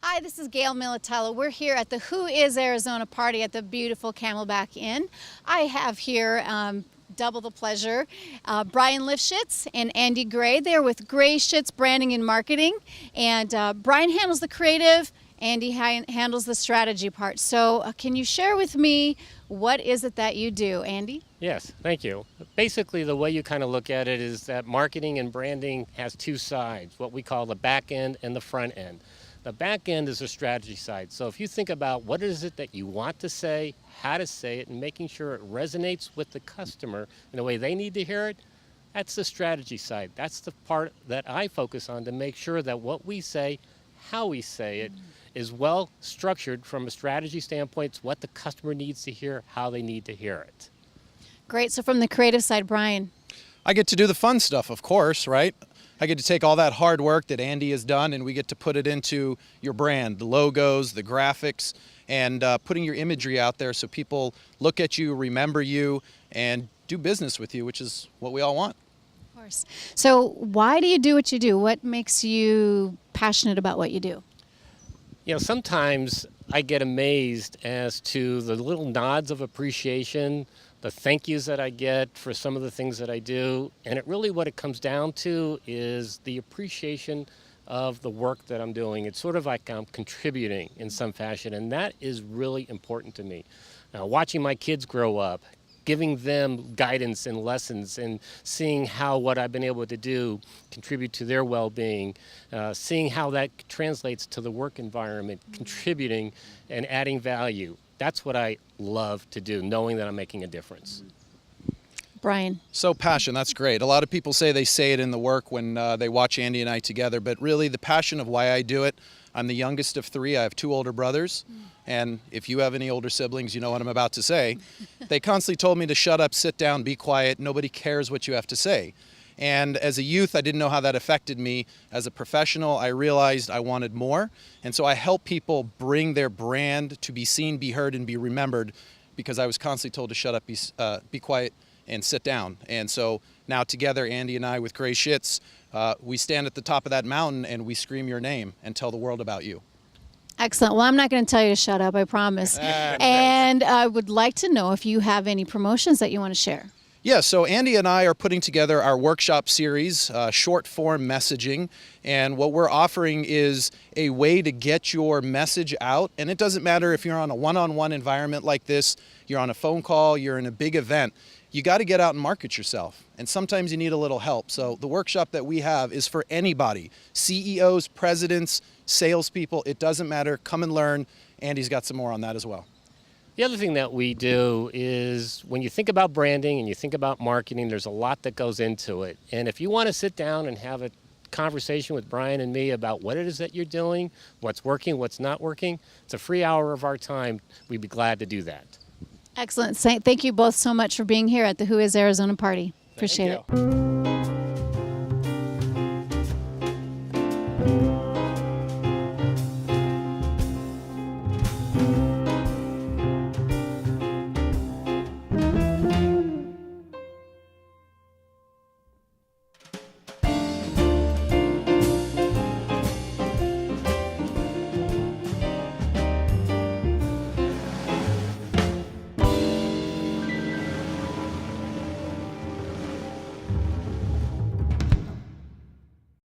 Hi, this is Gail Militello. We're here at the Who is Arizona party at the beautiful Camelback Inn. I have here double the pleasure, Brian Shitz and Andy Gray. They're with GrayShitz Branding and Marketing, and Brian handles the creative, Andy handles the strategy part. So can you share with me what is it that you do, Andy? Yes, thank you. Basically, the way you kind of look at it is that marketing and branding has two sides, what we call the back end and the front end. The back end is the strategy side. So if you think about what is it that you want to say, how to say it, and making sure it resonates with the customer in the way they need to hear it, that's the strategy side. That's the part that I focus on to make sure that what we say, how we say it, is well structured from a strategy standpoint. It's what the customer needs to hear, how they need to hear it. Great. So from the creative side, Brian. I get to do the fun stuff, of course, right? I get to take all that hard work that Andy has done and we get to put it into your brand, the logos, the graphics, and putting your imagery out there so people look at you, remember you, and do business with you, which is what we all want. Of course. So why do you do what you do? What makes you passionate about what you do? You know, sometimes I get amazed as to the little nods of appreciation, the thank yous that I get for some of the things that I do. And what it comes down to is the appreciation of the work that I'm doing. It's sort of like I'm contributing in some fashion, and that is really important to me. Now, watching my kids grow up, giving them guidance and lessons and seeing how what I've been able to do contribute to their well-being, seeing how that translates to the work environment, contributing and adding value. That's what I love to do, knowing that I'm making a difference. Brian. So passion, that's great. A lot of people say it in the work when they watch Andy and I together, but really the passion of why I do it, I'm the youngest of three. I have two older brothers, and if you have any older siblings, you know what I'm about to say. They constantly told me to shut up, sit down, be quiet, nobody cares what you have to say. And as a youth, I didn't know how that affected me. As a professional, I realized I wanted more. And so I help people bring their brand to be seen, be heard, and be remembered because I was constantly told to shut up, be quiet, and sit down. And so now together, Andy and I with GrayShitz, we stand at the top of that mountain and we scream your name and tell the world about you. Excellent. Well, I'm not going to tell you to shut up, I promise. And I would like to know if you have any promotions that you want to share. Yeah, so Andy and I are putting together our workshop series, short form messaging, and what we're offering is a way to get your message out, and it doesn't matter if you're on a one-on-one environment like this, you're on a phone call, you're in a big event, you got to get out and market yourself, and sometimes you need a little help. So the workshop that we have is for anybody, CEOs, presidents, salespeople, it doesn't matter, come and learn. Andy's got some more on that as well. The other thing that we do is when you think about branding and you think about marketing, there's a lot that goes into it. And if you want to sit down and have a conversation with Brian and me about what it is that you're doing, what's working, what's not working, it's a free hour of our time. We'd be glad to do that. Excellent. Thank you both so much for being here at the Who is Arizona party. Appreciate it.